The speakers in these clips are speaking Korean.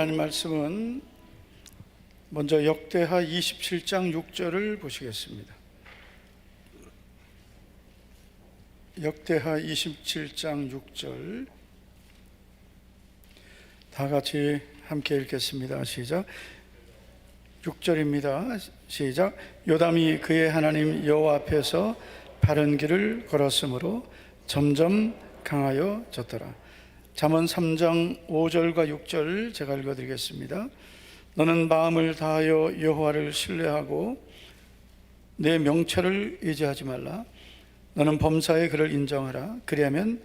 하나님 말씀은 먼저 역대하 27장 6절을 보시겠습니다. 역대하 27장 6절 다 같이 함께 읽겠습니다. 시작. 6절입니다. 시작. 요담이 그의 하나님 여호와 앞에서 바른 길을 걸었으므로 점점 강하여졌더라. 잠언 3장 5절과 6절 제가 읽어드리겠습니다. 너는 마음을 다하여 여호와를 신뢰하고 내 명철을 의지하지 말라. 너는 범사의 그를 인정하라. 그리하면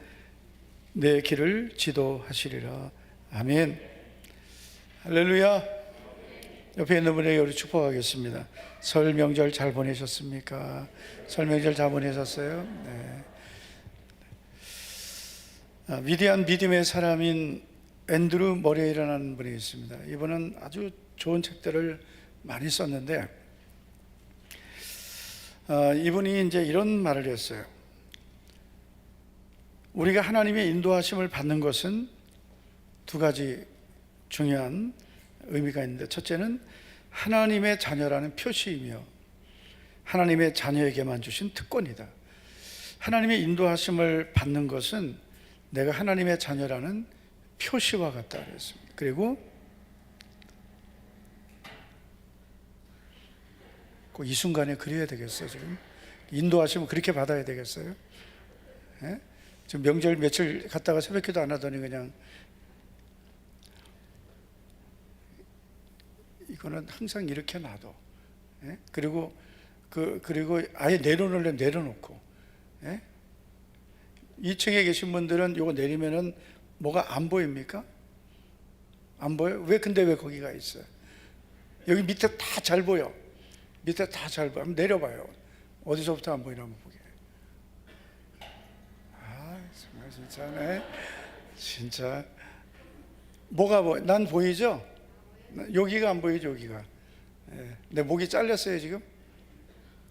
내 길을 지도하시리라. 아멘. 할렐루야. 옆에 있는 분에게 우리 축복하겠습니다. 설 명절 잘 보내셨습니까? 설 명절 잘 보내셨어요? 네. 위대한 믿음의 사람인 앤드루 머레이라는 분이 있습니다. 이분은 아주 좋은 책들을 많이 썼는데 이분이 이제 이런 말을 했어요. 우리가 하나님의 인도하심을 받는 것은 두 가지 중요한 의미가 있는데, 첫째는 하나님의 자녀라는 표시이며 하나님의 자녀에게만 주신 특권이다. 하나님의 인도하심을 받는 것은 내가 하나님의 자녀라는 표시와 같다 그랬습니다. 그리고 꼭 이 순간에 그래야 되겠어요. 지금 인도하시면 그렇게 받아야 되겠어요. 예? 지금 명절 며칠 갔다가 새벽기도 안 하더니 그냥 이거는 항상 이렇게 놔둬. 예? 그리고 아예 내려놓으려면 내려놓고. 예? 2층에 계신 분들은 이거 내리면은 뭐가 안 보입니까? 안 보여? 근데 왜 거기가 있어요? 여기 밑에 다 잘 보여. 밑에 다 잘 보여. 한번 내려봐요. 어디서부터 안 보이나 한번 보게. 정말 진짜네. 진짜. 뭐가 보여? 난 보이죠? 여기가 안 보이죠, 여기가. 예. 내 목이 잘렸어요, 지금?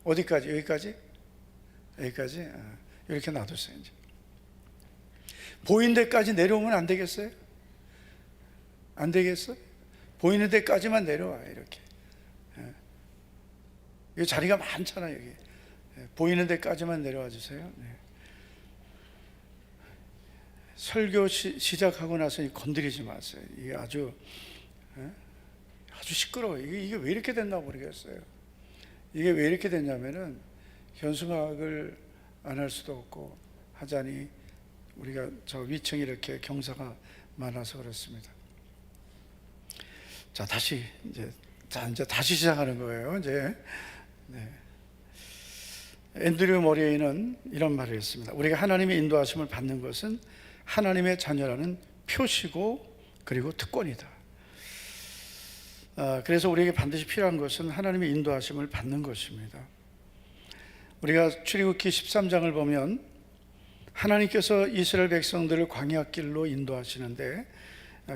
어디까지? 여기까지? 여기까지? 이렇게 놔뒀어요, 이제. 보이는 데까지 내려오면 안 되겠어요? 안 되겠어? 보이는 데까지만 내려와, 이렇게. 여기 자리가 많잖아요, 여기. 보이는 데까지만 내려와 주세요. 네. 설교 시작하고 나서 건드리지 마세요. 이게 아주 시끄러워요. 이게 왜 이렇게 됐나 모르겠어요. 이게 왜 이렇게 됐냐면은 현수막을 안 할 수도 없고 하자니 우리가 저 위층이 이렇게 경사가 많아서 그렇습니다. 자, 이제 다시 시작하는 거예요. 이제. 네. 앤드류 머레이는 이런 말을 했습니다. 우리가 하나님의 인도하심을 받는 것은 하나님의 자녀라는 표시고 그리고 특권이다. 그래서 우리에게 반드시 필요한 것은 하나님의 인도하심을 받는 것입니다. 우리가 출애굽기 13장을 보면 하나님께서 이스라엘 백성들을 광야길로 인도하시는데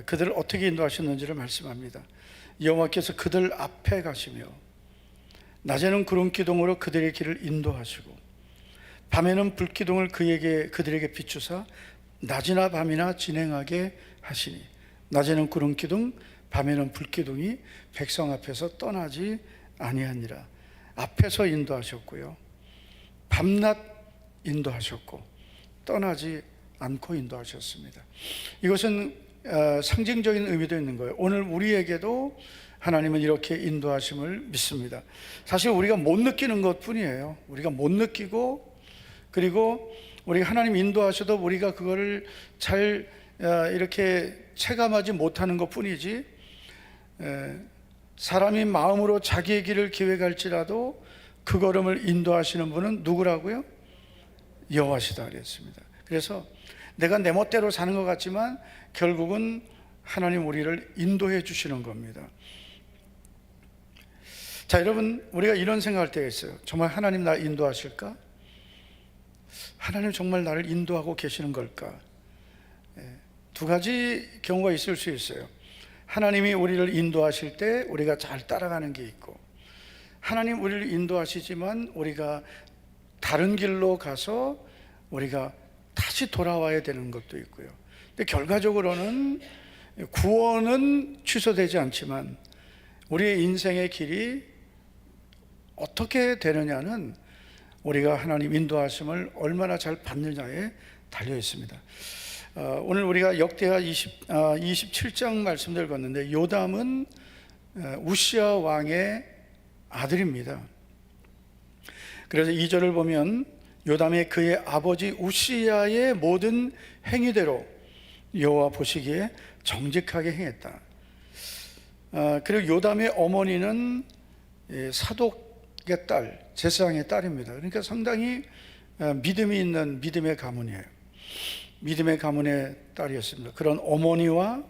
그들을 어떻게 인도하셨는지를 말씀합니다. 여호와께서 그들 앞에 가시며 낮에는 구름 기둥으로 그들의 길을 인도하시고 밤에는 불 기둥을 그들에게 비추사 낮이나 밤이나 진행하게 하시니 낮에는 구름 기둥 밤에는 불 기둥이 백성 앞에서 떠나지 아니하니라. 앞에서 인도하셨고요, 밤낮 인도하셨고 떠나지 않고 인도하셨습니다. 이것은 상징적인 의미도 있는 거예요. 오늘 우리에게도 하나님은 이렇게 인도하심을 믿습니다. 사실 우리가 못 느끼는 것뿐이에요. 우리가 못 느끼고, 그리고 우리가 하나님 인도하셔도 우리가 그거를 잘 이렇게 체감하지 못하는 것뿐이지, 사람이 마음으로 자기의 길을 기획할지라도 그 걸음을 인도하시는 분은 누구라고요? 여호와시다 그랬습니다. 그래서 내가 내 멋대로 사는 것 같지만 결국은 하나님 우리를 인도해 주시는 겁니다. 자, 여러분, 우리가 이런 생각할 때가 있어요. 정말 하나님 나 인도하실까? 하나님 정말 나를 인도하고 계시는 걸까? 두 가지 경우가 있을 수 있어요. 하나님이 우리를 인도하실 때 우리가 잘 따라가는 게 있고, 하나님 우리를 인도하시지만 우리가 다른 길로 가서 우리가 다시 돌아와야 되는 것도 있고요. 근데 결과적으로는 구원은 취소되지 않지만 우리의 인생의 길이 어떻게 되느냐는 우리가 하나님 인도하심을 얼마나 잘 받느냐에 달려 있습니다. 오늘 우리가 역대하 27장 말씀을 읽었는데, 요담은 우시야 왕의 아들입니다. 그래서 2절을 보면 요담이 그의 아버지 우시야의 모든 행위대로 여호와 보시기에 정직하게 행했다. 그리고 요담의 어머니는 사독의 딸, 제사장의 딸입니다. 그러니까 상당히 믿음이 있는 믿음의 가문이에요. 믿음의 가문의 딸이었습니다. 그런 어머니와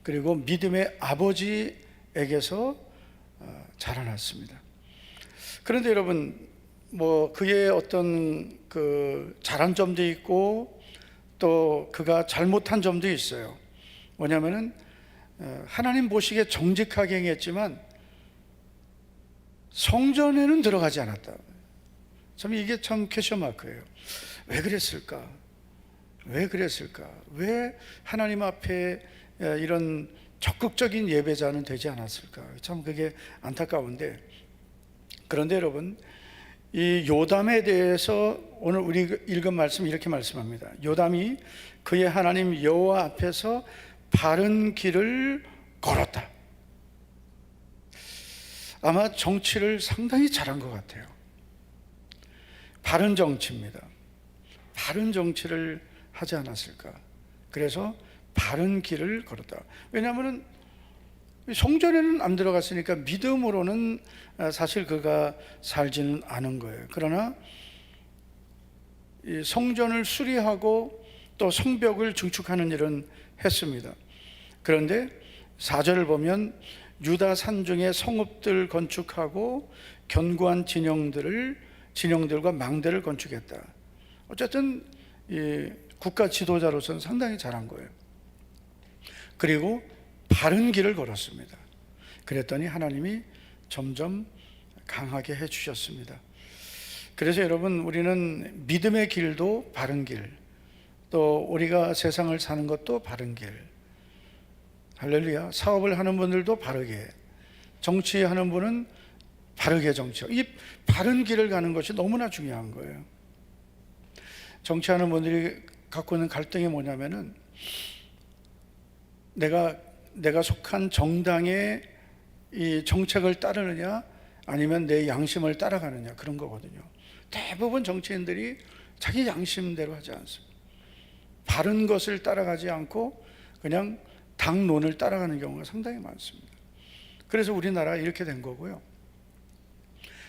그리고 믿음의 아버지에게서 자라났습니다. 그런데 여러분, 그의 어떤 잘한 점도 있고 또 그가 잘못한 점도 있어요. 뭐냐면은 하나님 보시기에 정직하게 행했지만 성전에는 들어가지 않았다. 참 이게 참 퀘스천 마크예요. 왜 그랬을까? 왜 하나님 앞에 이런 적극적인 예배자는 되지 않았을까? 참 그게 안타까운데, 그런데 여러분, 이 요담에 대해서 오늘 우리 읽은 말씀 이렇게 말씀합니다. 요담이 그의 하나님 여호와 앞에서 바른 길을 걸었다. 아마 정치를 상당히 잘한 것 같아요. 바른 정치입니다. 바른 정치를 하지 않았을까? 그래서 바른 길을 걸었다. 왜냐하면 성전에는 안 들어갔으니까 믿음으로는 사실 그가 살지는 않은 거예요. 그러나 이 성전을 수리하고 또 성벽을 증축하는 일은 했습니다. 그런데 4절을 보면 유다 산중에 성읍들 건축하고 견고한 진영들과 망대를 건축했다. 어쨌든 이 국가 지도자로서는 상당히 잘한 거예요. 그리고 바른 길을 걸었습니다. 그랬더니 하나님이 점점 강하게 해주셨습니다. 그래서 여러분, 우리는 믿음의 길도 바른 길, 또 우리가 세상을 사는 것도 바른 길, 할렐루야. 사업을 하는 분들도 바르게, 정치하는 분은 바르게 정치하고, 이 바른 길을 가는 것이 너무나 중요한 거예요. 정치하는 분들이 갖고 있는 갈등이 뭐냐면은 내가 속한 정당의 이 정책을 따르느냐 아니면 내 양심을 따라가느냐, 그런 거거든요. 대부분 정치인들이 자기 양심대로 하지 않습니다. 바른 것을 따라가지 않고 그냥 당론을 따라가는 경우가 상당히 많습니다. 그래서 우리나라 이렇게 된 거고요.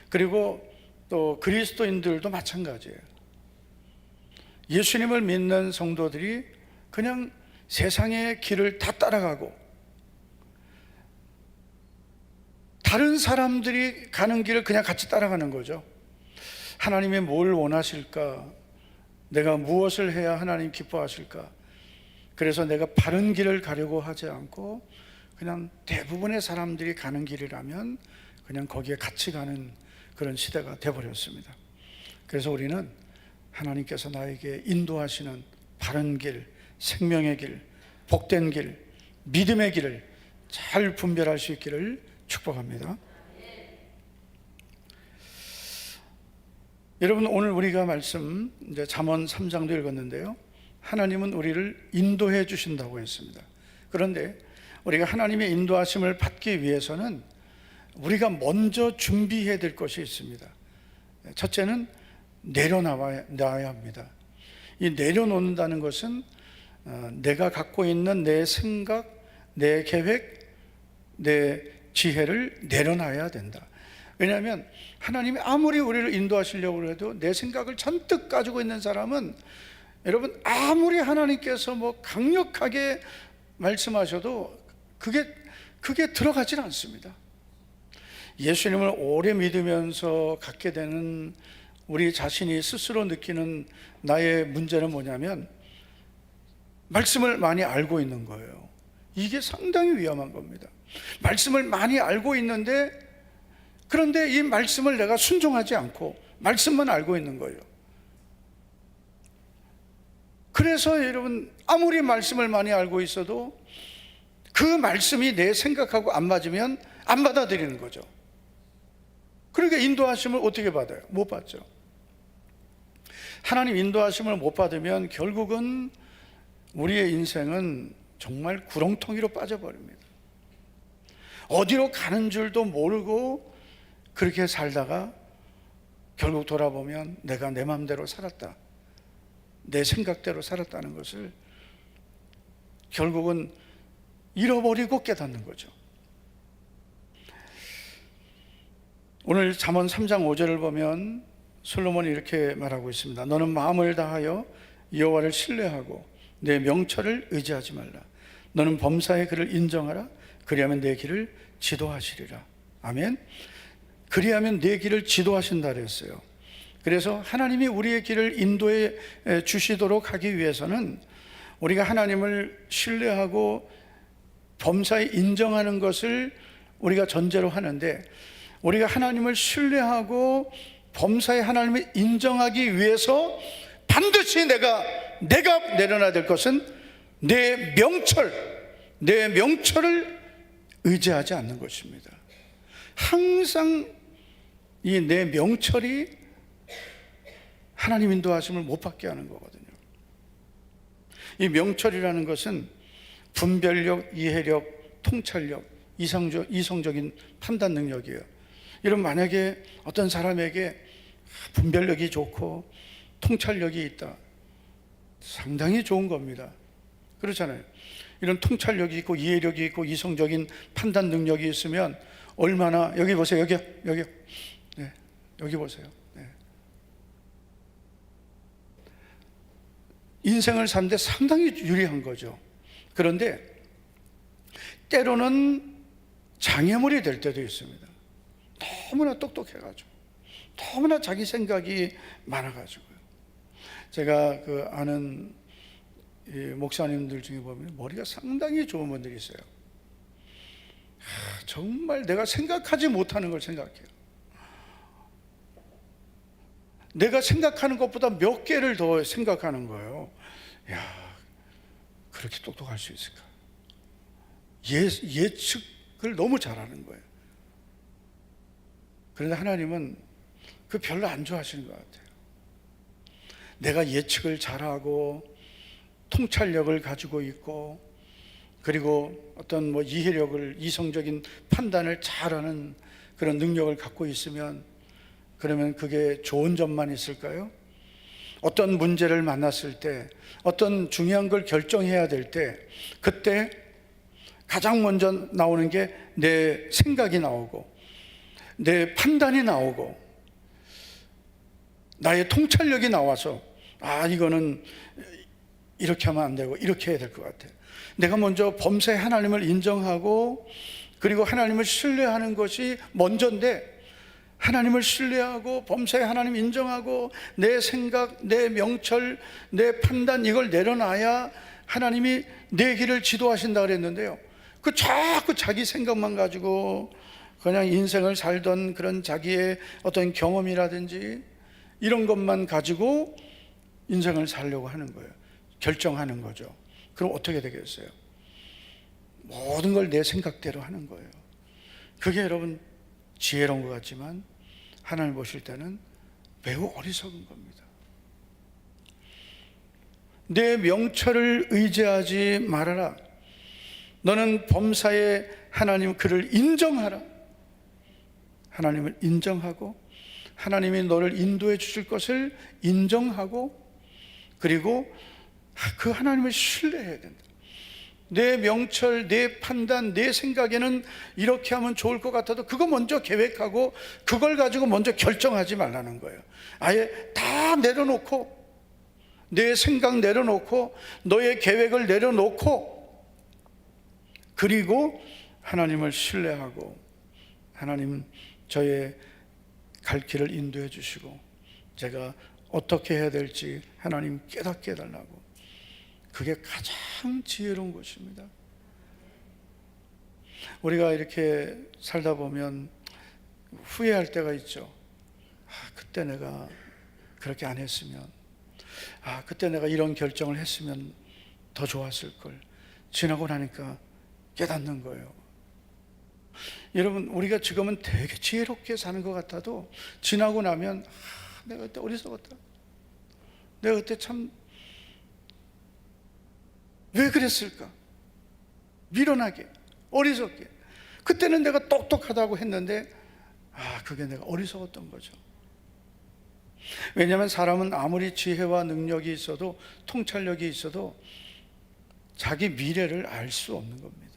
그리고 또 그리스도인들도 마찬가지예요. 예수님을 믿는 성도들이 그냥 세상의 길을 다 따라가고 다른 사람들이 가는 길을 그냥 같이 따라가는 거죠. 하나님이 뭘 원하실까? 내가 무엇을 해야 하나님 기뻐하실까? 그래서 내가 바른 길을 가려고 하지 않고 그냥 대부분의 사람들이 가는 길이라면 그냥 거기에 같이 가는 그런 시대가 되어버렸습니다. 그래서 우리는 하나님께서 나에게 인도하시는 바른 길, 생명의 길, 복된 길, 믿음의 길을 잘 분별할 수 있기를 축복합니다. 여러분, 오늘 우리가 말씀 이제 잠언 3장도 읽었는데요. 하나님은 우리를 인도해 주신다고 했습니다. 그런데 우리가 하나님의 인도하심을 받기 위해서는 우리가 먼저 준비해야 될 것이 있습니다. 첫째는 내려놔야 합니다. 이 내려놓는다는 것은 내가 갖고 있는 내 생각, 내 계획, 내 지혜를 내려놔야 된다. 왜냐하면 하나님이 아무리 우리를 인도하시려고 해도 내 생각을 잔뜩 가지고 있는 사람은, 여러분, 아무리 하나님께서 강력하게 말씀하셔도 그게 들어가질 않습니다. 예수님을 오래 믿으면서 갖게 되는 우리 자신이 스스로 느끼는 나의 문제는 뭐냐면 말씀을 많이 알고 있는 거예요. 이게 상당히 위험한 겁니다. 말씀을 많이 알고 있는데, 그런데 이 말씀을 내가 순종하지 않고 말씀만 알고 있는 거예요. 그래서 여러분, 아무리 말씀을 많이 알고 있어도 그 말씀이 내 생각하고 안 맞으면 안 받아들이는 거죠. 그러니까 인도하심을 어떻게 받아요? 못 받죠. 하나님 인도하심을 못 받으면 결국은 우리의 인생은 정말 구렁텅이로 빠져버립니다. 어디로 가는 줄도 모르고 그렇게 살다가 결국 돌아보면 내가 내 마음대로 살았다, 내 생각대로 살았다는 것을 결국은 잃어버리고 깨닫는 거죠. 오늘 잠언 3장 5절을 보면 솔로몬이 이렇게 말하고 있습니다. 너는 마음을 다하여 여호와를 신뢰하고 내 명철을 의지하지 말라. 너는 범사의 그를 인정하라. 그리하면 내 길을 지도하시리라. 아멘. 그리하면 내 길을 지도하신다 그랬어요. 그래서 하나님이 우리의 길을 인도해 주시도록 하기 위해서는 우리가 하나님을 신뢰하고 범사에 인정하는 것을 우리가 전제로 하는데, 우리가 하나님을 신뢰하고 범사에 하나님을 인정하기 위해서 반드시 내가 내려놔야 될 것은 내 명철을 의지하지 않는 것입니다. 항상 이 내 명철이 하나님 인도하심을 못 받게 하는 거거든요. 이 명철이라는 것은 분별력, 이해력, 통찰력, 이성적인 판단 능력이에요. 여러분, 만약에 어떤 사람에게 분별력이 좋고 통찰력이 있다, 상당히 좋은 겁니다. 그렇잖아요. 이런 통찰력이 있고 이해력이 있고 이성적인 판단 능력이 있으면 얼마나, 여기 보세요. 여기 네, 여기 보세요. 네. 인생을 사는데 상당히 유리한 거죠. 그런데 때로는 장애물이 될 때도 있습니다. 너무나 똑똑해가지고, 너무나 자기 생각이 많아가지고요. 제가 아는 목사님들 중에 보면 머리가 상당히 좋은 분들이 있어요. 정말 내가 생각하지 못하는 걸 생각해요. 내가 생각하는 것보다 몇 개를 더 생각하는 거예요. 야, 그렇게 똑똑할 수 있을까? 예측을 너무 잘하는 거예요. 그런데 하나님은 그 별로 안 좋아하시는 것 같아요. 내가 예측을 잘하고 통찰력을 가지고 있고, 그리고 어떤 이해력을, 이성적인 판단을 잘하는 그런 능력을 갖고 있으면, 그러면 그게 좋은 점만 있을까요? 어떤 문제를 만났을 때, 어떤 중요한 걸 결정해야 될 때, 그때 가장 먼저 나오는 게 내 생각이 나오고, 내 판단이 나오고, 나의 통찰력이 나와서 이거는 이렇게 하면 안 되고 이렇게 해야 될 것 같아. 내가 먼저 범사에 하나님을 인정하고, 그리고 하나님을 신뢰하는 것이 먼저인데, 하나님을 신뢰하고 범사에 하나님 인정하고 내 생각, 내 명철, 내 판단, 이걸 내려놔야 하나님이 내 길을 지도하신다 그랬는데요, 그 자꾸 자기 생각만 가지고 그냥 인생을 살던 그런 자기의 어떤 경험이라든지 이런 것만 가지고 인생을 살려고 하는 거예요. 결정하는 거죠. 그럼 어떻게 되겠어요? 모든 걸 내 생각대로 하는 거예요. 그게 여러분 지혜로운 것 같지만 하나님 보실 때는 매우 어리석은 겁니다. 내 명철을 의지하지 말아라. 너는 범사에 하나님 그를 인정하라. 하나님을 인정하고 하나님이 너를 인도해 주실 것을 인정하고, 그리고 그 하나님을 신뢰해야 된다. 내 명철, 내 판단, 내 생각에는 이렇게 하면 좋을 것 같아도 그거 먼저 계획하고 그걸 가지고 먼저 결정하지 말라는 거예요. 아예 다 내려놓고, 내 생각 내려놓고 너의 계획을 내려놓고, 그리고 하나님을 신뢰하고 하나님 저의 갈 길을 인도해 주시고 제가 어떻게 해야 될지 하나님 깨닫게 해달라고. 그게 가장 지혜로운 것입니다. 우리가 이렇게 살다 보면 후회할 때가 있죠. 그때 내가 그렇게 안 했으면, 그때 내가 이런 결정을 했으면 더 좋았을 걸. 지나고 나니까 깨닫는 거예요. 여러분, 우리가 지금은 되게 지혜롭게 사는 것 같아도 지나고 나면 내가 그때 어리석었다, 내가 그때 참 왜 그랬을까, 미련하게 어리석게, 그때는 내가 똑똑하다고 했는데 그게 내가 어리석었던 거죠. 왜냐하면 사람은 아무리 지혜와 능력이 있어도, 통찰력이 있어도 자기 미래를 알 수 없는 겁니다.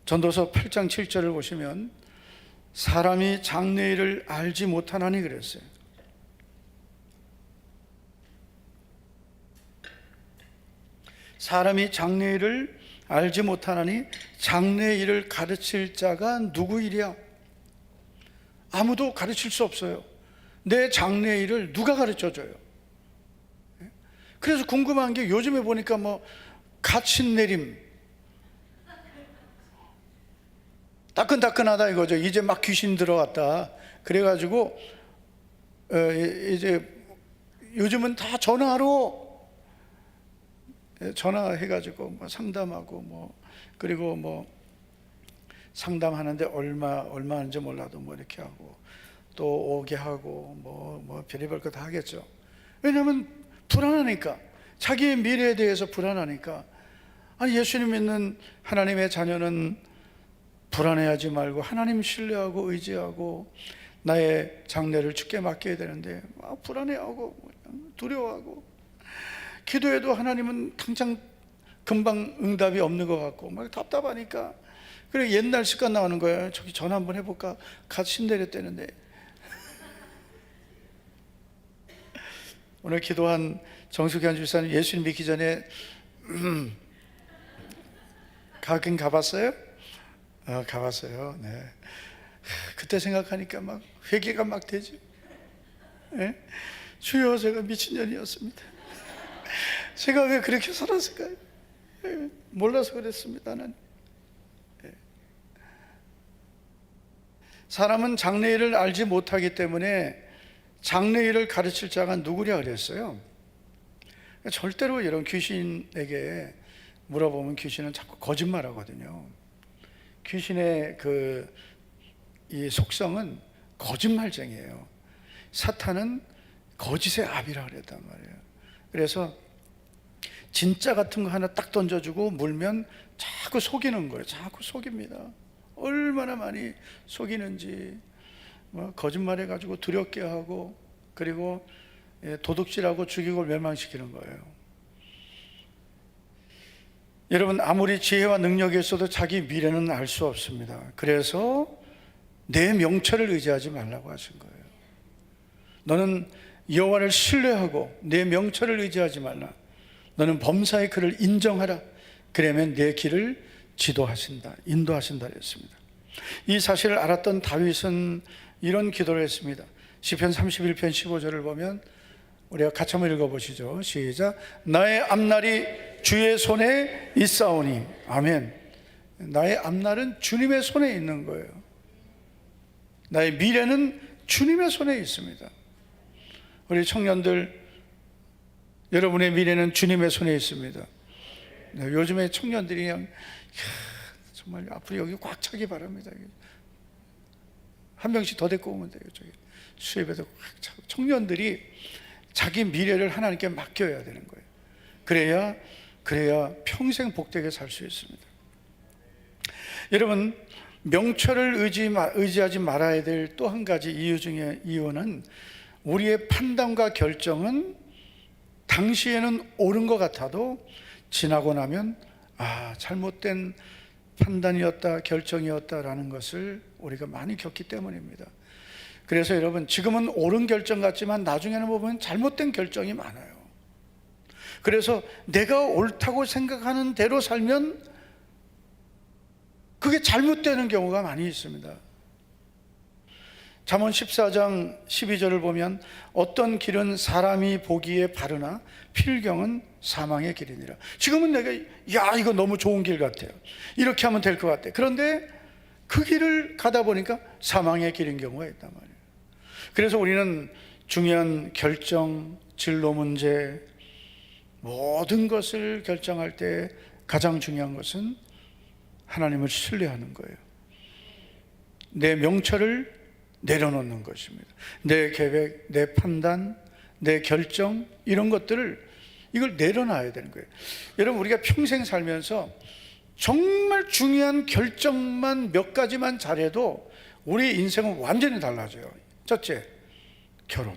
전도서 8장 7절을 보시면 사람이 장래일을 알지 못하나니 그랬어요. 사람이 장래일을 알지 못하나니 장래일을 가르칠 자가 누구이랴? 아무도 가르칠 수 없어요. 내 장래일을 누가 가르쳐줘요? 그래서 궁금한 게, 요즘에 보니까 뭐 갓신 내림, 따끈따끈하다 이거죠. 이제 막 귀신 들어왔다. 그래가지고 이제 요즘은 다 전화해가지고 뭐 상담하고, 뭐 그리고 뭐 상담하는데 얼마 하는지 몰라도 뭐 이렇게 하고 또 오게 하고 뭐 별의별 거 다 하겠죠. 왜냐하면 불안하니까, 자기의 미래에 대해서 불안하니까. 아니, 예수님 믿는 하나님의 자녀는 불안해하지 말고 하나님 신뢰하고 의지하고 나의 장래를 주께 맡겨야 되는데 불안해하고 두려워하고, 기도해도 하나님은 당장 금방 응답이 없는 것 같고 막 답답하니까, 그래 옛날 습관 나오는 거예요. 저기 전화 한번 해볼까? 같이 내렸대는데. 오늘 기도한 정숙현 집사님, 예수님 믿기 전에 가긴 가봤어요? 가봤어요. 네. 그때 생각하니까 막 회개가 막 되죠. 네? 주여, 제가 미친년이었습니다. 제가 왜 그렇게 살았을까요? 네. 몰라서 그랬습니다. 나는. 네. 사람은 장래일을 알지 못하기 때문에 장래일을 가르칠 자가 누구냐 그랬어요. 절대로 이런 귀신에게 물어보면 귀신은 자꾸 거짓말하거든요. 귀신의 이 속성은 거짓말쟁이에요. 사탄은 거짓의 압이라 그랬단 말이에요. 그래서 진짜 같은 거 하나 딱 던져주고 물면 자꾸 속이는 거예요. 자꾸 속입니다. 얼마나 많이 속이는지, 뭐 거짓말해가지고 두렵게 하고, 그리고 도둑질하고 죽이고 멸망시키는 거예요. 여러분, 아무리 지혜와 능력이 있어도 자기 미래는 알 수 없습니다. 그래서 내 명철을 의지하지 말라고 하신 거예요. 너는 여호와를 신뢰하고 내 명철을 의지하지 말라. 너는 범사의 그를 인정하라. 그러면 내 길을 지도하신다, 인도하신다 그랬습니다. 이 사실을 알았던 다윗은 이런 기도를 했습니다. 시편 31편 15절을 보면 우리가 같이 한번 읽어보시죠. 시작. 나의 앞날이 주의 손에 있사오니. 아멘. 나의 앞날은 주님의 손에 있는 거예요. 나의 미래는 주님의 손에 있습니다. 우리 청년들, 여러분의 미래는 주님의 손에 있습니다. 요즘에 청년들이 그냥 정말 앞으로 여기 꽉 차기 바랍니다. 한 명씩 더 데리고 오면 돼요. 저기 수협에도 꽉 차고. 청년들이 자기 미래를 하나님께 맡겨야 되는 거예요. 그래야 평생 복되게 살 수 있습니다. 여러분, 명철을 의지하지 말아야 될 또 한 가지 이유 중에 이유는, 우리의 판단과 결정은 당시에는 옳은 것 같아도 지나고 나면 잘못된 판단이었다, 결정이었다라는 것을 우리가 많이 겪기 때문입니다. 그래서 여러분, 지금은 옳은 결정 같지만 나중에는 보면 잘못된 결정이 많아요. 그래서 내가 옳다고 생각하는 대로 살면 그게 잘못되는 경우가 많이 있습니다. 잠언 14장 12절을 보면 어떤 길은 사람이 보기에 바르나 필경은 사망의 길이니라. 지금은 내가 이거 너무 좋은 길 같아요, 이렇게 하면 될 것 같아. 그런데 그 길을 가다 보니까 사망의 길인 경우가 있단 말이에요. 그래서 우리는 중요한 결정, 진로 문제, 모든 것을 결정할 때 가장 중요한 것은 하나님을 신뢰하는 거예요. 내 명철을 내려놓는 것입니다. 내 계획, 내 판단, 내 결정, 이런 것들을 이걸 내려놔야 되는 거예요. 여러분, 우리가 평생 살면서 정말 중요한 결정만 몇 가지만 잘해도 우리의 인생은 완전히 달라져요. 첫째, 결혼.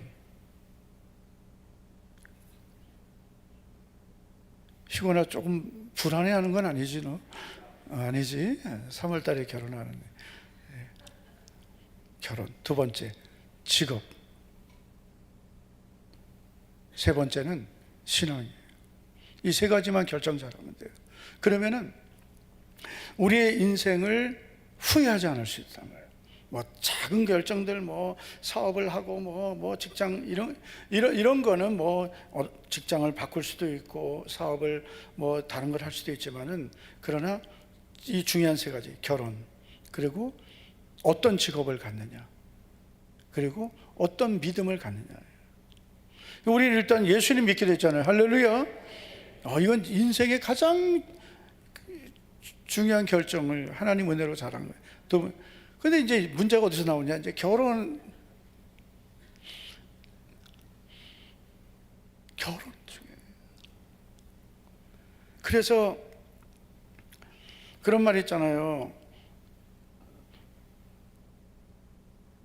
희곤아, 조금 불안해하는 건 아니지, 너? 아니지. 3월 달에 결혼하는데. 결혼. 두 번째, 직업. 세 번째는 신앙이에요. 이 세 가지만 결정 잘하면 돼요. 그러면은 우리의 인생을 후회하지 않을 수 있단 말이에요. 뭐 작은 결정들, 뭐 사업을 하고 뭐 직장 이런 거는 뭐 직장을 바꿀 수도 있고 사업을 뭐 다른 걸 할 수도 있지만은, 그러나 이 중요한 세 가지, 결혼, 그리고 어떤 직업을 갖느냐, 그리고 어떤 믿음을 갖느냐. 우리는 일단 예수님 믿게 됐잖아요. 할렐루야. 이건 인생의 가장 중요한 결정을 하나님 은혜로 잘한 거예요. 근데 이제 문제가 어디서 나오냐? 이제 결혼 중에. 그래서 그런 말 있잖아요.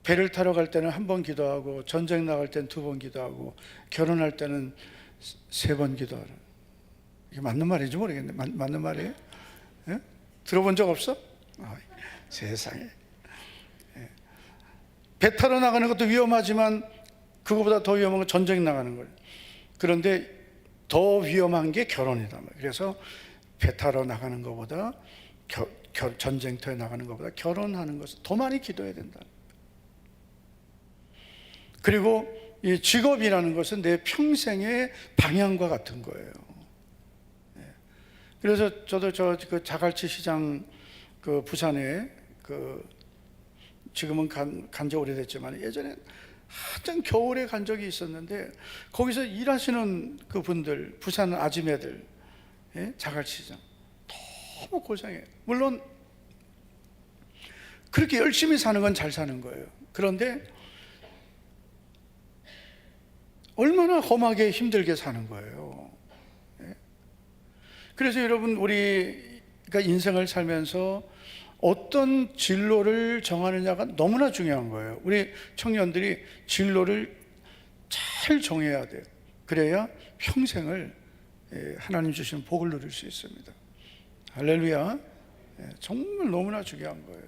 배를 타러 갈 때는 한 번 기도하고, 전쟁 나갈 때는 2번 기도하고, 결혼할 때는 3번 기도하는. 이게 맞는 말인지 모르겠네. 맞는 말이에요? 예? 들어본 적 없어? 세상에. 예. 배 타러 나가는 것도 위험하지만 그거보다 더 위험한 건 전쟁 나가는 거예요. 그런데 더 위험한 게 결혼이다. 그래서 배 타러 나가는 것보다, 전쟁터에 나가는 것보다 결혼하는 것을 더 많이 기도해야 된다. 그리고 이 직업이라는 것은 내 평생의 방향과 같은 거예요. 그래서 저도 그 자갈치 시장, 그 부산에 지금은 간지 오래됐지만 예전에 한참 겨울에 간 적이 있었는데, 거기서 일하시는 그 분들, 부산 아지매들, 자갈치 시장 너무 고생해요. 물론 그렇게 열심히 사는 건 잘 사는 거예요. 그런데 얼마나 험하게 힘들게 사는 거예요. 그래서 여러분, 우리가 인생을 살면서 어떤 진로를 정하느냐가 너무나 중요한 거예요. 우리 청년들이 진로를 잘 정해야 돼요. 그래야 평생을 하나님 주신 복을 누릴 수 있습니다. 할렐루야. 정말 너무나 중요한 거예요.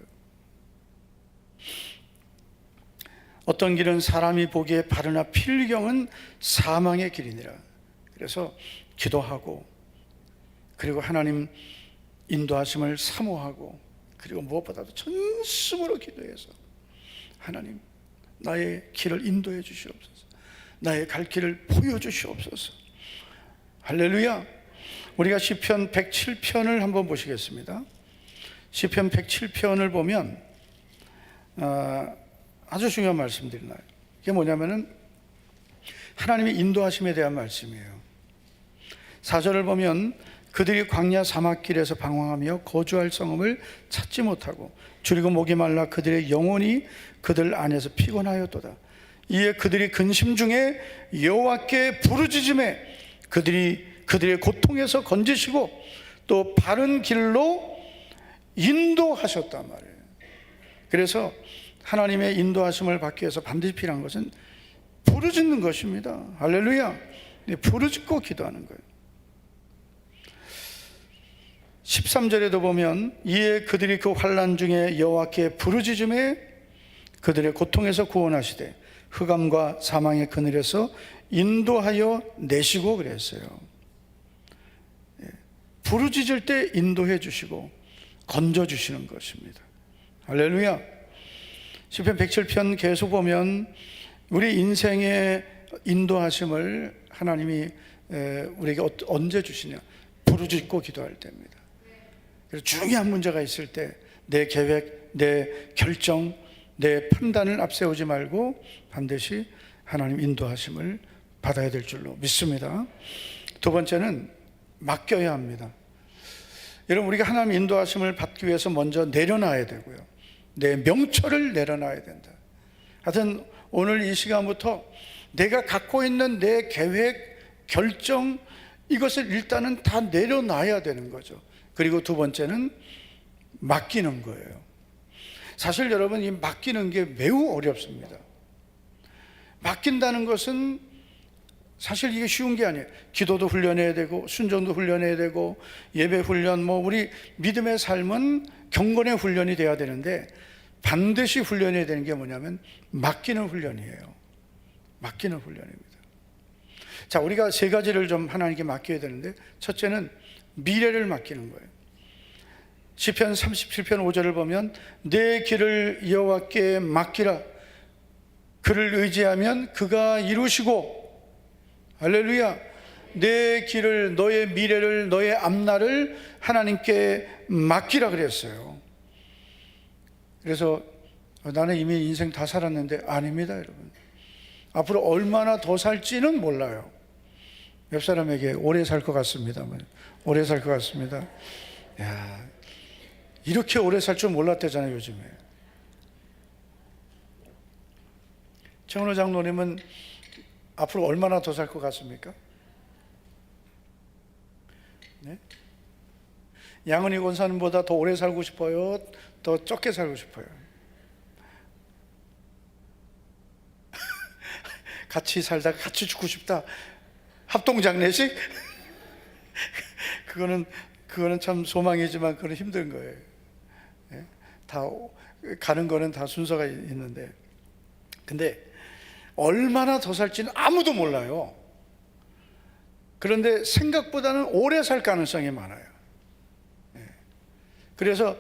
어떤 길은 사람이 보기에 바르나 필경은 사망의 길이니라. 그래서 기도하고, 그리고 하나님 인도하심을 사모하고, 그리고 무엇보다도 전심으로 기도해서 하나님, 나의 길을 인도해 주시옵소서, 나의 갈 길을 보여주시옵소서. 할렐루야. 우리가 시편 107편을 한번 보시겠습니다. 시편 107편을 보면 아주 중요한 말씀들이 나요. 이게 뭐냐면은 하나님의 인도하심에 대한 말씀이에요. 4절을 보면 그들이 광야 사막길에서 방황하며 거주할 성읍을 찾지 못하고 줄이고 목이 말라 그들의 영혼이 그들 안에서 피곤하였도다. 이에 그들이 근심 중에 여호와께 부르짖음에 그들의 고통에서 건지시고 또 바른 길로 인도하셨단 말이에요. 그래서 하나님의 인도하심을 받기 위해서 반드시 필요한 것은 부르짖는 것입니다. 할렐루야. 부르짖고 기도하는 거예요. 13절에도 보면 이에 그들이 그 환난 중에 여호와께 부르짖음에 그들의 고통에서 구원하시되 흑암과 사망의 그늘에서 인도하여 내시고 그랬어요. 부르짖을 때 인도해 주시고 건져 주시는 것입니다. 할렐루야. 시편 107편 계속 보면 우리 인생의 인도하심을 하나님이 우리에게 언제 주시냐? 부르짖고 기도할 때입니다. 그래서 중요한 문제가 있을 때 내 계획, 내 결정, 내 판단을 앞세우지 말고 반드시 하나님 인도하심을 받아야 될 줄로 믿습니다. 두 번째는 맡겨야 합니다. 여러분, 우리가 하나님의 인도하심을 받기 위해서 먼저 내려놔야 되고요. 내 명철을 내려놔야 된다. 하여튼 오늘 이 시간부터 내가 갖고 있는 내 계획, 결정, 이것을 일단은 다 내려놔야 되는 거죠. 그리고 두 번째는 맡기는 거예요. 사실 여러분, 이 맡기는 게 매우 어렵습니다. 맡긴다는 것은 사실 이게 쉬운 게 아니에요. 기도도 훈련해야 되고, 순종도 훈련해야 되고, 예배 훈련, 우리 믿음의 삶은 경건의 훈련이 돼야 되는데, 반드시 훈련해야 되는 게 뭐냐면 맡기는 훈련이에요. 맡기는 훈련입니다. 자, 우리가 세 가지를 좀 하나님께 맡겨야 되는데, 첫째는 미래를 맡기는 거예요. 시편 37편 5절을 보면 내 길을 여호와께 맡기라. 그를 의지하면 그가 이루시고, 할렐루야, 내 길을, 너의 미래를, 너의 앞날을 하나님께 맡기라 그랬어요. 그래서 나는 이미 인생 다 살았는데, 아닙니다 여러분. 앞으로 얼마나 더 살지는 몰라요. 옆 사람에게 오래 살 것 같습니다. 오래 살 것 같습니다. 야, 이렇게 오래 살 줄 몰랐대잖아요 요즘에. 최은호 장로님은 앞으로 얼마나 더 살 것 같습니까? 네? 양은희 권사님보다 더 오래 살고 싶어요? 더 적게 살고 싶어요? 같이 살다가 같이 죽고 싶다. 합동장례식? 그거는 참 소망이지만 그건 힘든 거예요. 네? 다 가는 거는 다 순서가 있는데, 근데 얼마나 더 살지는 아무도 몰라요. 그런데 생각보다는 오래 살 가능성이 많아요. 네. 그래서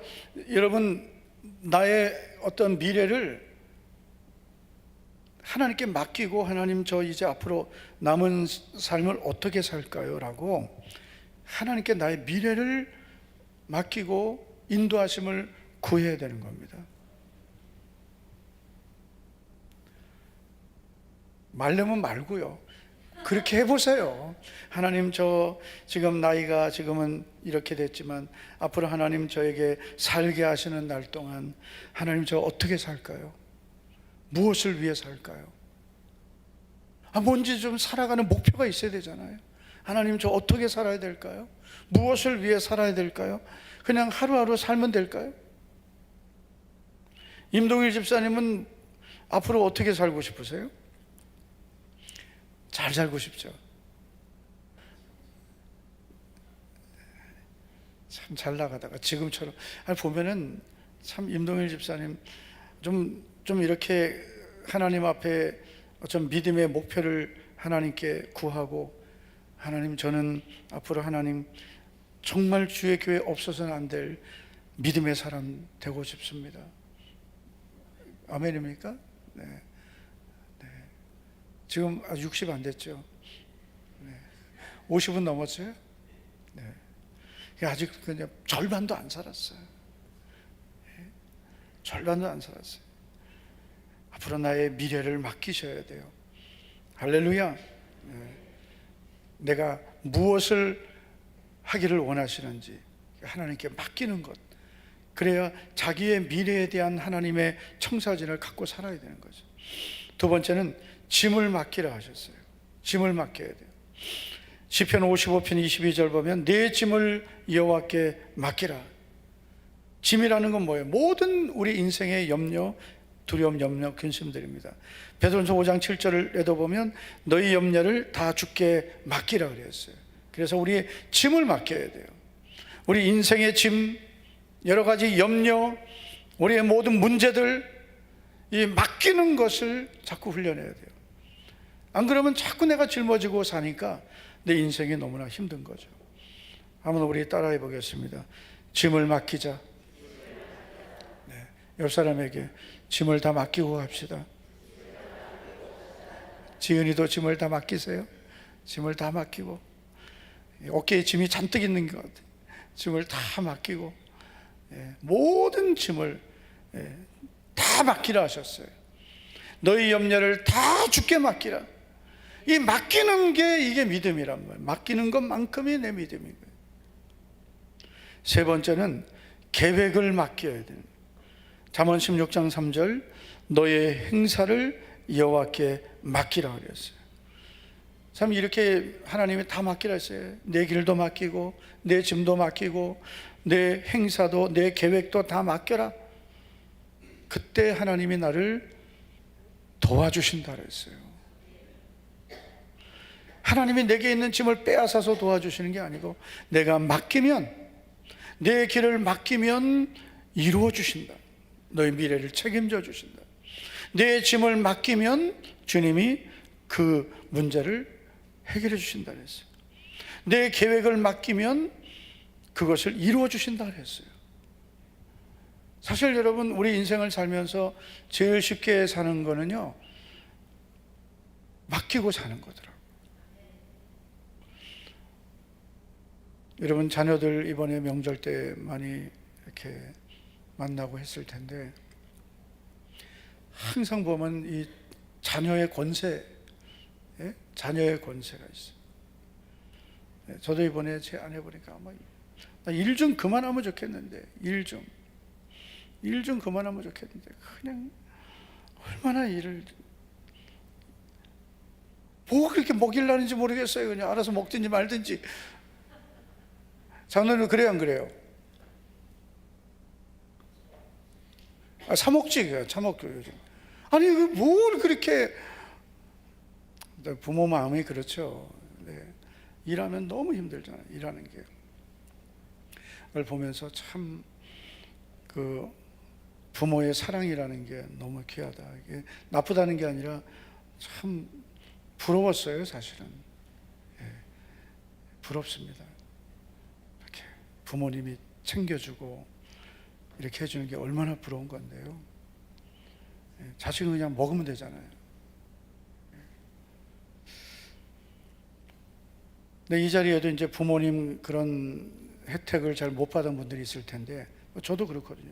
여러분, 나의 어떤 미래를 하나님께 맡기고, 하나님 저 이제 앞으로 남은 삶을 어떻게 살까요? 라고 하나님께 나의 미래를 맡기고 인도하심을 구해야 되는 겁니다. 말려면 말고요. 그렇게 해보세요. 하나님, 저 지금 나이가 지금은 이렇게 됐지만 앞으로 하나님 저에게 살게 하시는 날 동안 하나님 저 어떻게 살까요? 무엇을 위해 살까요? 뭔지 좀 살아가는 목표가 있어야 되잖아요. 하나님 저 어떻게 살아야 될까요? 무엇을 위해 살아야 될까요? 그냥 하루하루 살면 될까요? 임동일 집사님은 앞으로 어떻게 살고 싶으세요? 잘 살고 싶죠. 참 잘 나가다가 지금처럼 보면은 참 임동일 집사님 좀 이렇게 하나님 앞에 어떤 믿음의 목표를 하나님께 구하고, 하나님 저는 앞으로 하나님 정말 주의 교회 없어서는 안 될 믿음의 사람 되고 싶습니다. 아멘입니까? 네. 지금 60 안 됐죠? 네. 50은 넘었어요? 네. 아직 그냥 절반도 안 살았어요. 네. 절반도 안 살았어요. 앞으로 나의 미래를 맡기셔야 돼요. 할렐루야. 네. 내가 무엇을 하기를 원하시는지 하나님께 맡기는 것, 그래야 자기의 미래에 대한 하나님의 청사진을 갖고 살아야 되는 거죠. 두 번째는 짐을 맡기라 하셨어요. 짐을 맡겨야 돼요. 시편 55편 22절 보면 내 짐을 여호와께 맡기라. 짐이라는 건 뭐예요? 모든 우리 인생의 염려, 두려움, 염려, 근심들입니다. 베드로전서 5장 7절에도 보면 너희 염려를 다 주께 맡기라 그랬어요. 그래서 우리의 짐을 맡겨야 돼요. 우리 인생의 짐, 여러 가지 염려, 우리의 모든 문제들, 이 맡기는 것을 자꾸 훈련해야 돼요. 안 그러면 자꾸 내가 짊어지고 사니까 내 인생이 너무나 힘든 거죠. 한번 우리 따라해 보겠습니다. 짐을 맡기자. 네, 옆 사람에게 짐을 다 맡기고 갑시다. 지은이도 짐을 다 맡기세요. 짐을 다 맡기고, 어깨에 짐이 잔뜩 있는 것 같아요. 짐을 다 맡기고, 모든 짐을 다 맡기라 하셨어요. 너희 염려를 다 주께 맡기라. 이 맡기는 게 이게 믿음이란 말이에요. 맡기는 것만큼이 내 믿음인 거예요. 세 번째는 계획을 맡겨야 돼요. 잠언 16장 3절, 너의 행사를 여호와께 맡기라 그랬어요. 참 이렇게 하나님이 다 맡기라 했어요. 내 길도 맡기고 내 짐도 맡기고 내 행사도 내 계획도 다 맡겨라. 그때 하나님이 나를 도와주신다 그랬어요. 하나님이 내게 있는 짐을 빼앗아서 도와주시는 게 아니고 내가 맡기면, 내 길을 맡기면 이루어 주신다. 너의 미래를 책임져 주신다. 내 짐을 맡기면 주님이 그 문제를 해결해 주신다 그랬어요. 내 계획을 맡기면 그것을 이루어 주신다 그랬어요. 사실 여러분, 우리 인생을 살면서 제일 쉽게 사는 거는요, 맡기고 사는 거더라고요. 여러분, 자녀들 이번에 명절 때 많이 이렇게 만나고 했을 텐데, 항상 보면 이 자녀의 권세, 자녀의 권세가 있어요. 저도 이번에 제 아내 보니까 아마 일 좀 그만하면 좋겠는데, 일 좀 그만하면 좋겠는데, 그냥 얼마나 일을 뭐 그렇게 먹이려는지 모르겠어요. 그냥 알아서 먹든지 말든지. 장로님 그래요, 안 그래요? 사 먹지, 사 먹죠 요즘. 아니 뭘 그렇게, 부모 마음이 그렇죠. 네. 일하면 너무 힘들잖아요. 일하는 게. 그걸 보면서 참 그 부모의 사랑이라는 게 너무 귀하다. 이게 나쁘다는 게 아니라 참 부러웠어요, 사실은. 예, 부럽습니다. 이렇게 부모님이 챙겨주고 이렇게 해주는 게 얼마나 부러운 건데요. 예, 자식은 그냥 먹으면 되잖아요. 근데 이 자리에도 이제 부모님 그런 혜택을 잘 못 받은 분들이 있을 텐데, 저도 그렇거든요.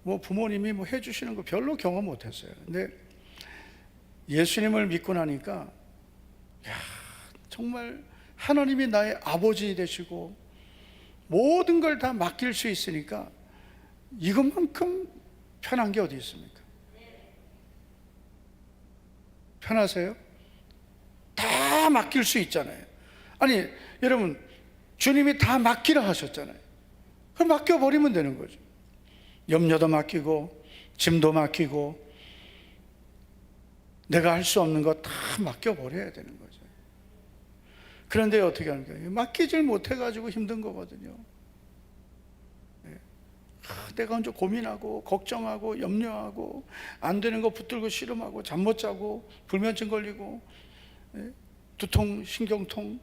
뭐 부모님이 뭐 해주시는 거 별로 경험 못 했어요. 근데 예수님을 믿고 나니까, 야, 정말 하나님이 나의 아버지 되시고 모든 걸 다 맡길 수 있으니까 이것만큼 편한 게 어디 있습니까? 편하세요? 다 맡길 수 있잖아요. 아니 여러분, 주님이 다 맡기라 하셨잖아요. 그럼 맡겨버리면 되는 거죠. 염려도 맡기고 짐도 맡기고 내가 할 수 없는 거 다 맡겨버려야 되는 거죠. 그런데 어떻게 하는 거예요? 맡기질 못해가지고 힘든 거거든요. 내가 먼저 고민하고 걱정하고 염려하고 안 되는 거 붙들고 씨름하고 잠 못 자고 불면증 걸리고 두통, 신경통,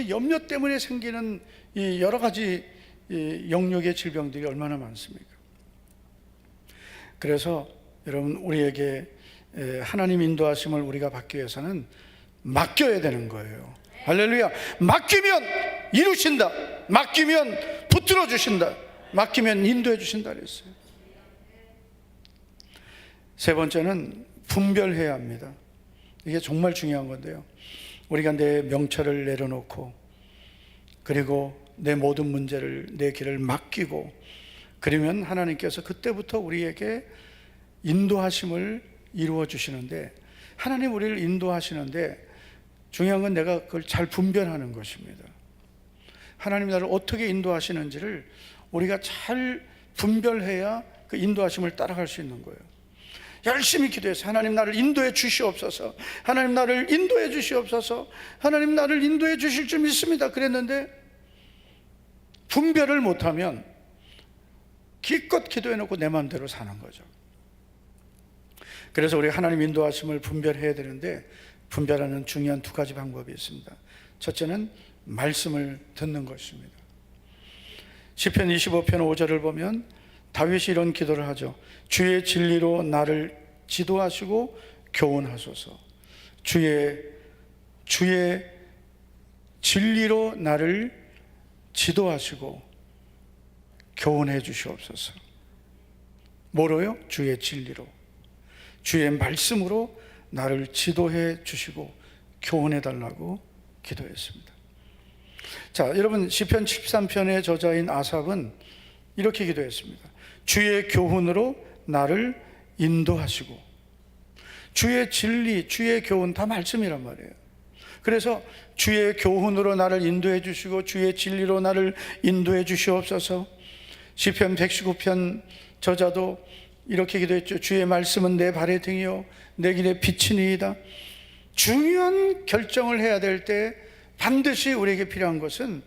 염려 때문에 생기는 이 여러 가지 영역의 질병들이 얼마나 많습니까? 그래서 여러분, 우리에게 하나님 인도하심을 우리가 받기 위해서는 맡겨야 되는 거예요. 할렐루야. 맡기면 이루신다. 맡기면 붙들어 주신다. 맡기면 인도해 주신다 그랬어요. 세 번째는 분별해야 합니다. 이게 정말 중요한 건데요, 우리가 내 명철을 내려놓고 그리고 내 모든 문제를, 내 길을 맡기고 그러면 하나님께서 그때부터 우리에게 인도하심을 이루어 주시는데, 하나님 우리를 인도하시는데 중요한 건 내가 그걸 잘 분별하는 것입니다. 하나님 나를 어떻게 인도하시는지를 우리가 잘 분별해야 그 인도하심을 따라갈 수 있는 거예요. 열심히 기도해서 하나님 나를 인도해 주시옵소서, 하나님 나를 인도해 주시옵소서, 하나님 나를 인도해 주실 줄 믿습니다 그랬는데 분별을 못하면 기껏 기도해놓고 내 마음대로 사는 거죠. 그래서 우리가 하나님 인도하심을 분별해야 되는데, 분별하는 중요한 두 가지 방법이 있습니다. 첫째는 말씀을 듣는 것입니다. 시편 25편 5절을 보면 다윗이 이런 기도를 하죠. 주의 진리로 나를 지도하시고 교훈하소서. 주의 진리로 나를 지도하시고 교훈해 주시옵소서. 뭐로요? 주의 진리로, 주의 말씀으로 나를 지도해 주시고 교훈해 달라고 기도했습니다. 자, 여러분 시편 73편의 저자인 아삽은 이렇게 기도했습니다. 주의 교훈으로 나를 인도하시고. 주의 진리, 주의 교훈 다 말씀이란 말이에요. 그래서 주의 교훈으로 나를 인도해 주시고 주의 진리로 나를 인도해 주시옵소서. 시편 119편 저자도 이렇게 기도했죠. 주의 말씀은 내 발의 등이요 내 길의 빛이니이다. 중요한 결정을 해야 될 때 반드시 우리에게 필요한 것은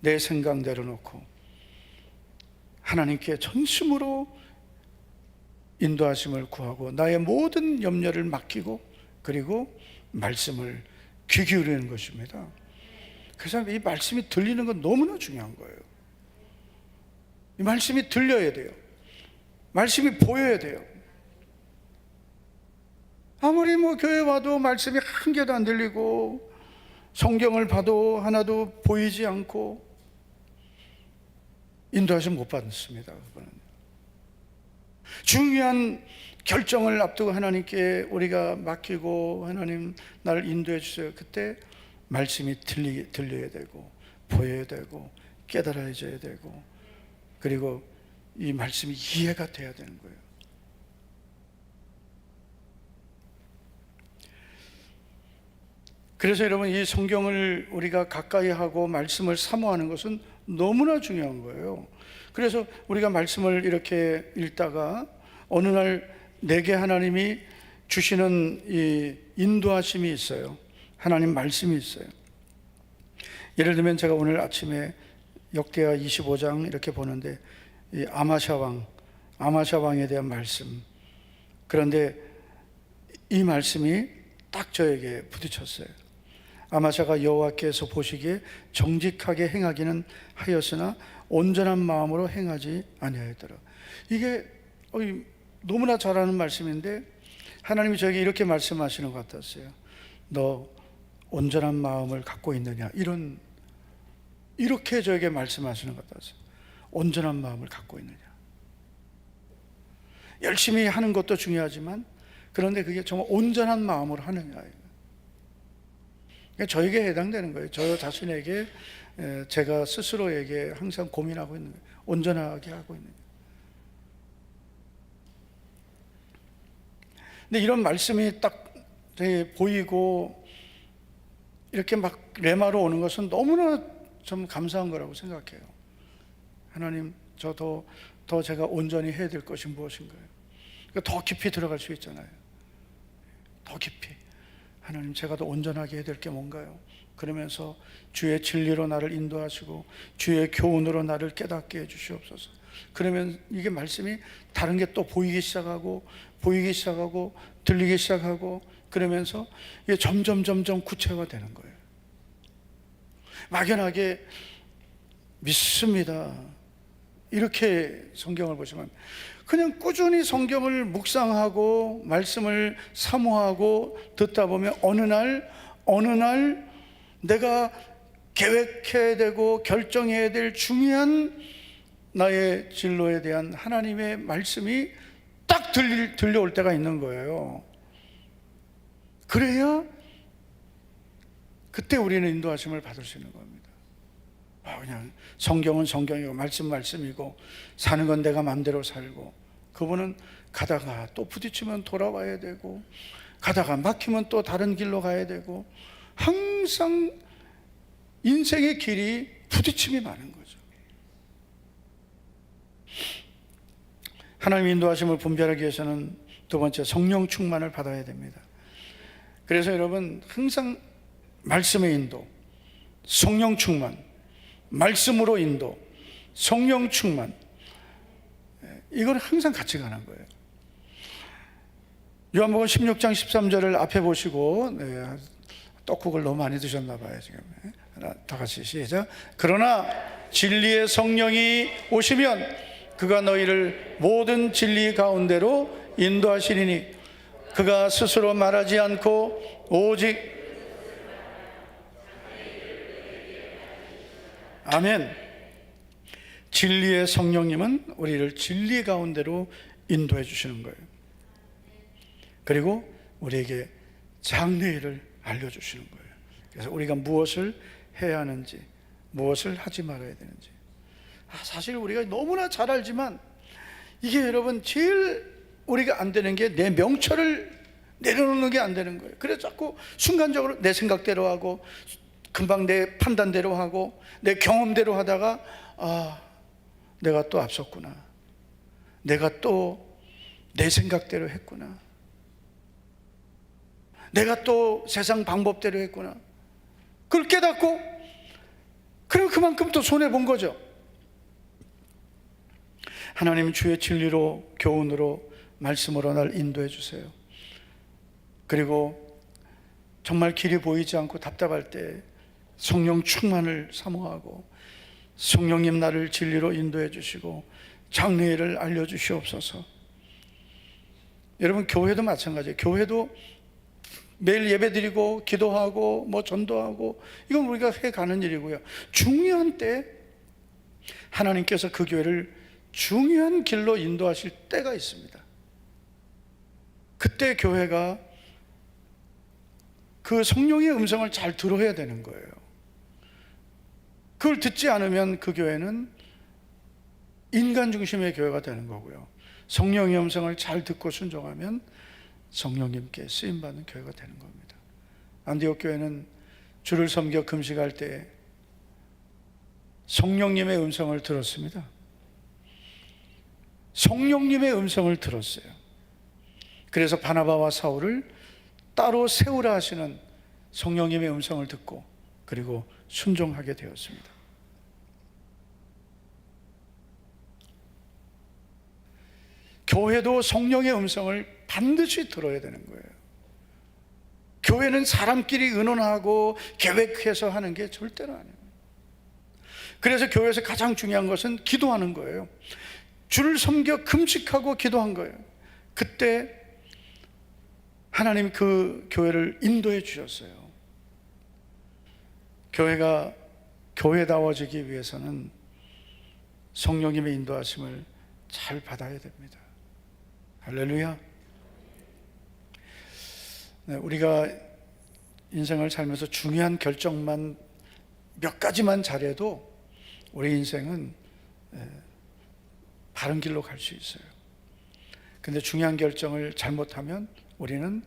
내 생각 내려놓고 하나님께 전심으로 인도하심을 구하고 나의 모든 염려를 맡기고 그리고 말씀을 귀 기울이는 것입니다. 그래서 이 말씀이 들리는 건 너무나 중요한 거예요. 이 말씀이 들려야 돼요. 말씀이 보여야 돼요. 아무리 교회 와도 말씀이 한 개도 안 들리고 성경을 봐도 하나도 보이지 않고 인도하심 못 받습니다. 그거는 중요한 결정을 앞두고 하나님께 우리가 맡기고 하나님 나를 인도해 주세요. 그때 말씀이 들려야 되고 보여야 되고 깨달아져야 되고 그리고 이 말씀이 이해가 돼야 되는 거예요. 그래서 여러분 이 성경을 우리가 가까이 하고 말씀을 사모하는 것은 너무나 중요한 거예요. 그래서 우리가 말씀을 이렇게 읽다가 어느 날 내게 하나님이 주시는 이 인도하심이 있어요. 하나님 말씀이 있어요. 예를 들면 제가 오늘 아침에 역대하 25장 이렇게 보는데 이 아마샤 왕에 대한 말씀. 그런데 이 말씀이 딱 저에게 부딪혔어요. 아마샤가 여호와께서 보시기에 정직하게 행하기는 하였으나 온전한 마음으로 행하지 아니하였더라. 이게 너무나 잘 아는 말씀인데 하나님이 저에게 이렇게 말씀하시는 것 같았어요. 너 온전한 마음을 갖고 있느냐? 이렇게 저에게 말씀하시는 것 같았어요. 온전한 마음을 갖고 있느냐? 열심히 하는 것도 중요하지만 그런데 그게 정말 온전한 마음으로 하느냐? 저에게 해당되는 거예요. 저 자신에게 제가 스스로에게 항상 고민하고 있는 거예요. 온전하게 하고 있는 거예요. 근데 이런 말씀이 딱 보이고 이렇게 막 레마로 오는 것은 너무나 좀 감사한 거라고 생각해요. 하나님, 저 더 제가 온전히 해야 될 것이 무엇인가요? 그러니까 더 깊이 들어갈 수 있잖아요. 더 깊이. 하나님, 제가 더 온전하게 해야 될 게 뭔가요? 그러면서 주의 진리로 나를 인도하시고 주의 교훈으로 나를 깨닫게 해주시옵소서. 그러면 이게 말씀이 다른 게 또 보이기 시작하고 들리기 시작하고 그러면서 이게 점점 구체화되는 거예요. 막연하게 믿습니다 이렇게 성경을 보시면 그냥 꾸준히 성경을 묵상하고 말씀을 사모하고 듣다 보면 어느 날 내가 계획해야 되고 결정해야 될 중요한 나의 진로에 대한 하나님의 말씀이 딱 들려올 때가 있는 거예요. 그래야 그때 우리는 인도하심을 받을 수 있는 겁니다. 그냥 성경은 성경이고 말씀이고 사는 건 내가 마음대로 살고 그분은 가다가 또 부딪히면 돌아와야 되고 가다가 막히면 또 다른 길로 가야 되고 항상 인생의 길이 부딪힘이 많은 거죠. 하나님의 인도하심을 분별하기 위해서는 두 번째 성령 충만을 받아야 됩니다. 그래서 여러분 항상 말씀의 인도, 성령 충만, 말씀으로 인도, 성령 충만, 이건 항상 같이 가는 거예요. 요한복음 16장 13절을 앞에 보시고 떡국을 너무 많이 드셨나 봐요 지금. 다 같이 시작. 그러나 진리의 성령이 오시면 그가 너희를 모든 진리 가운데로 인도하시리니 그가 스스로 말하지 않고 오직 아멘. 진리의 성령님은 우리를 진리 가운데로 인도해 주시는 거예요. 그리고 우리에게 장래일을 알려주시는 거예요. 그래서 우리가 무엇을 해야 하는지 무엇을 하지 말아야 되는지. 사실 우리가 너무나 잘 알지만 이게 여러분 제일 우리가 안 되는 게 내 명철을 내려놓는 게 안 되는 거예요. 그래서 자꾸 순간적으로 내 생각대로 하고 금방 내 판단대로 하고 내 경험대로 하다가 내가 또 앞섰구나, 내가 또 내 생각대로 했구나, 내가 또 세상 방법대로 했구나, 그걸 깨닫고 그럼 그만큼 또 손해본 거죠. 하나님 주의 진리로, 교훈으로, 말씀으로 날 인도해 주세요. 그리고 정말 길이 보이지 않고 답답할 때 성령 충만을 사모하고 성령님 나를 진리로 인도해 주시고 장래일을 알려주시옵소서. 여러분, 교회도 마찬가지예요. 교회도 매일 예배드리고 기도하고 전도하고 이건 우리가 해가는 일이고요. 중요한 때 하나님께서 그 교회를 중요한 길로 인도하실 때가 있습니다. 그때 교회가 그 성령의 음성을 잘 들어야 되는 거예요. 그걸 듣지 않으면 그 교회는 인간 중심의 교회가 되는 거고요. 성령의 음성을 잘 듣고 순종하면 성령님께 쓰임받는 교회가 되는 겁니다. 안디옥 교회는 주를 섬겨 금식할 때 성령님의 음성을 들었습니다. 성령님의 음성을 들었어요. 그래서 바나바와 사울을 따로 세우라 하시는 성령님의 음성을 듣고 그리고 순종하게 되었습니다. 교회도 성령의 음성을 반드시 들어야 되는 거예요. 교회는 사람끼리 의논하고 계획해서 하는 게 절대로 아니에요. 그래서 교회에서 가장 중요한 것은 기도하는 거예요. 주를 섬겨 금식하고 기도한 거예요. 그때 하나님 그 교회를 인도해 주셨어요. 교회가 교회다워지기 위해서는 성령님의 인도하심을 잘 받아야 됩니다. 할렐루야. 네, 우리가 인생을 살면서 중요한 결정만 몇 가지만 잘해도 우리 인생은 바른 길로 갈 수 있어요. 근데 중요한 결정을 잘못하면 우리는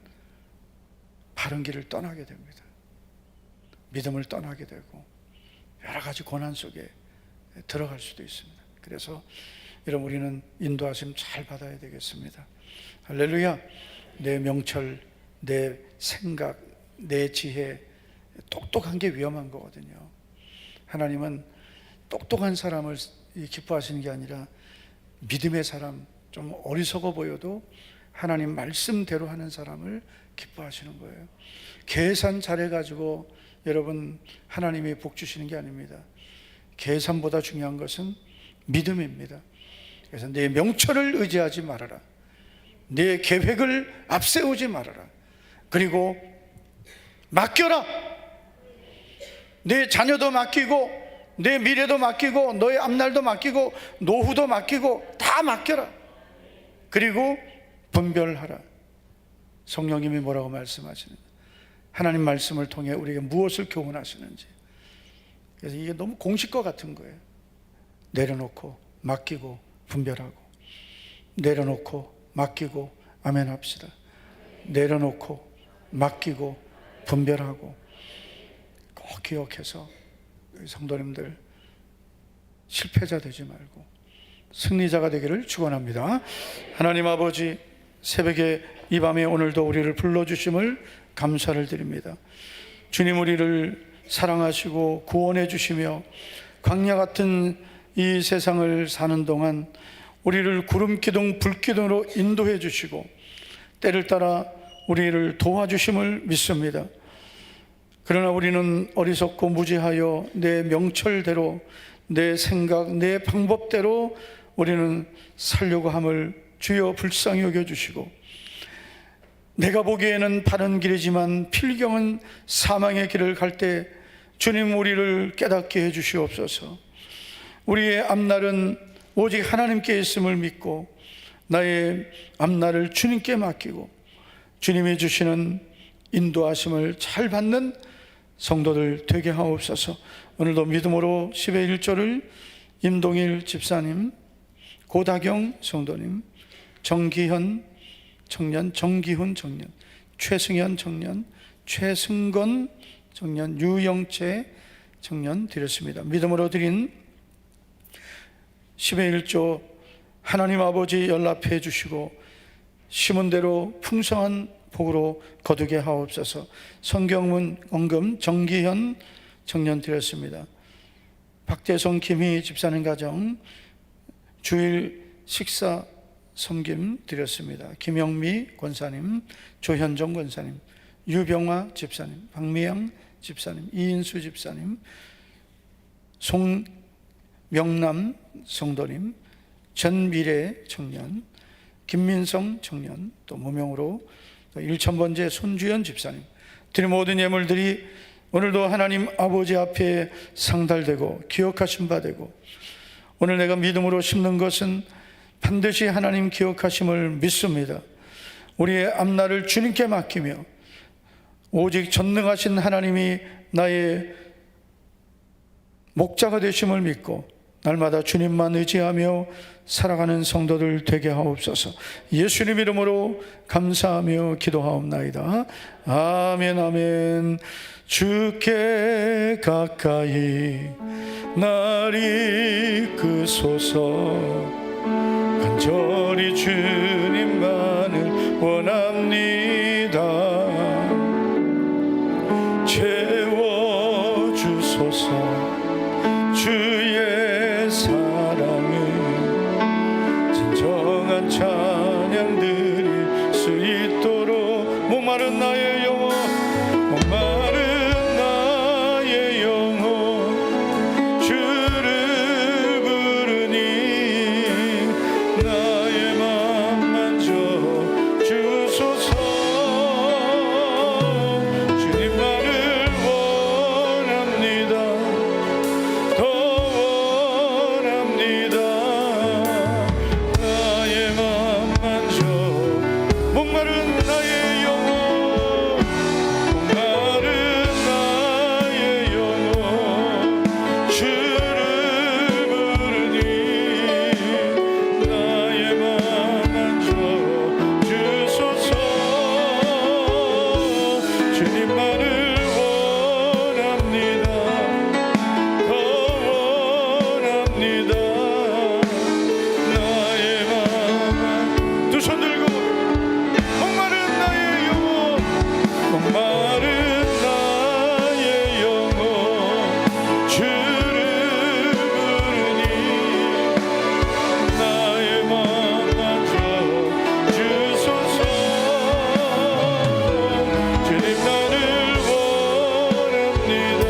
바른 길을 떠나게 됩니다. 믿음을 떠나게 되고 여러 가지 고난 속에 들어갈 수도 있습니다. 그래서 여러분, 우리는 인도하심 잘 받아야 되겠습니다. 할렐루야. 내 명철, 내 생각, 내 지혜, 똑똑한 게 위험한 거거든요. 하나님은 똑똑한 사람을 기뻐하시는 게 아니라 믿음의 사람, 좀 어리석어 보여도 하나님 말씀대로 하는 사람을 기뻐하시는 거예요. 계산 잘해가지고 여러분 하나님이 복 주시는 게 아닙니다. 계산보다 중요한 것은 믿음입니다. 그래서 내 명철을 의지하지 말아라. 내 계획을 앞세우지 말아라. 그리고 맡겨라. 내 자녀도 맡기고 내 미래도 맡기고 너의 앞날도 맡기고 노후도 맡기고 다 맡겨라. 그리고 분별하라. 성령님이 뭐라고 말씀하시는지, 하나님 말씀을 통해 우리에게 무엇을 교훈하시는지. 그래서 이게 너무 공식과 같은 거예요. 내려놓고 맡기고 분별하고, 내려놓고 맡기고 아멘 합시다. 내려놓고 맡기고 분별하고. 꼭 기억해서 성도님들 실패자 되지 말고 승리자가 되기를 축원합니다. 하나님 아버지, 새벽에 이 밤에 오늘도 우리를 불러주심을 감사를 드립니다. 주님, 우리를 사랑하시고 구원해 주시며 광야 같은 이 세상을 사는 동안 우리를 구름 기둥 불 기둥으로 인도해 주시고 때를 따라 우리를 도와주심을 믿습니다. 그러나 우리는 어리석고 무지하여 내 명철대로, 내 생각, 내 방법대로 우리는 살려고 함을 주여 불쌍히 여겨주시고, 내가 보기에는 바른 길이지만 필경은 사망의 길을 갈 때 주님, 우리를 깨닫게 해주시옵소서. 우리의 앞날은 오직 하나님께 있음을 믿고 나의 앞날을 주님께 맡기고 주님이 주시는 인도하심을 잘 받는 성도들 되게 하옵소서. 오늘도 믿음으로 10의 1조를 임동일 집사님, 고다경 성도님, 정기현 청년, 정기훈 청년, 최승현 청년, 최승건 청년, 유영채 청년 드렸습니다. 믿음으로 드린 10의 1조 하나님 아버지 연락해 주시고 심은 대로 풍성한 복으로 거두게 하옵소서. 성경문 언금 정기현 청년 드렸습니다. 박대성 김희 집사님 가정 주일 식사 섬김 드렸습니다. 김영미 권사님, 조현정 권사님, 유병화 집사님, 박미영 집사님, 이인수 집사님, 송명남 성도님, 전미래 청년, 김민성 청년, 또 무명으로 1000번째 손주연 집사님 드린 모든 예물들이 오늘도 하나님 아버지 앞에 상달되고 기억하심 바 되고, 오늘 내가 믿음으로 심는 것은 반드시 하나님 기억하심을 믿습니다. 우리의 앞날을 주님께 맡기며 오직 전능하신 하나님이 나의 목자가 되심을 믿고 날마다 주님만 의지하며 살아가는 성도들 되게 하옵소서. 예수님 이름으로 감사하며 기도하옵나이다. 아멘 아멘. 주께 가까이 날 이끄소서. 간절히 주님만을 원합니다. 채워주소서. 주의 사랑을 진정한 찬양 드릴 수 있도록 목마른 나의 영혼, 목마른 나의 영혼 주를 부르니 나의 맘 만져 주소서. 주님만을 원합니다. 더 원합니다. 나의 맘 만져 목마른 나의 영혼, 목마른 나의 영혼 주를 부르니 나의 맘 만져 주소서. 주님만을 원합니다. 더 원합니다. 나의 맘 두 손 들고 목마른 나의 영혼, 목마른 나의 영혼 주를 부르니 나의 맘 만져 주소서. 주님 나를 원합니다.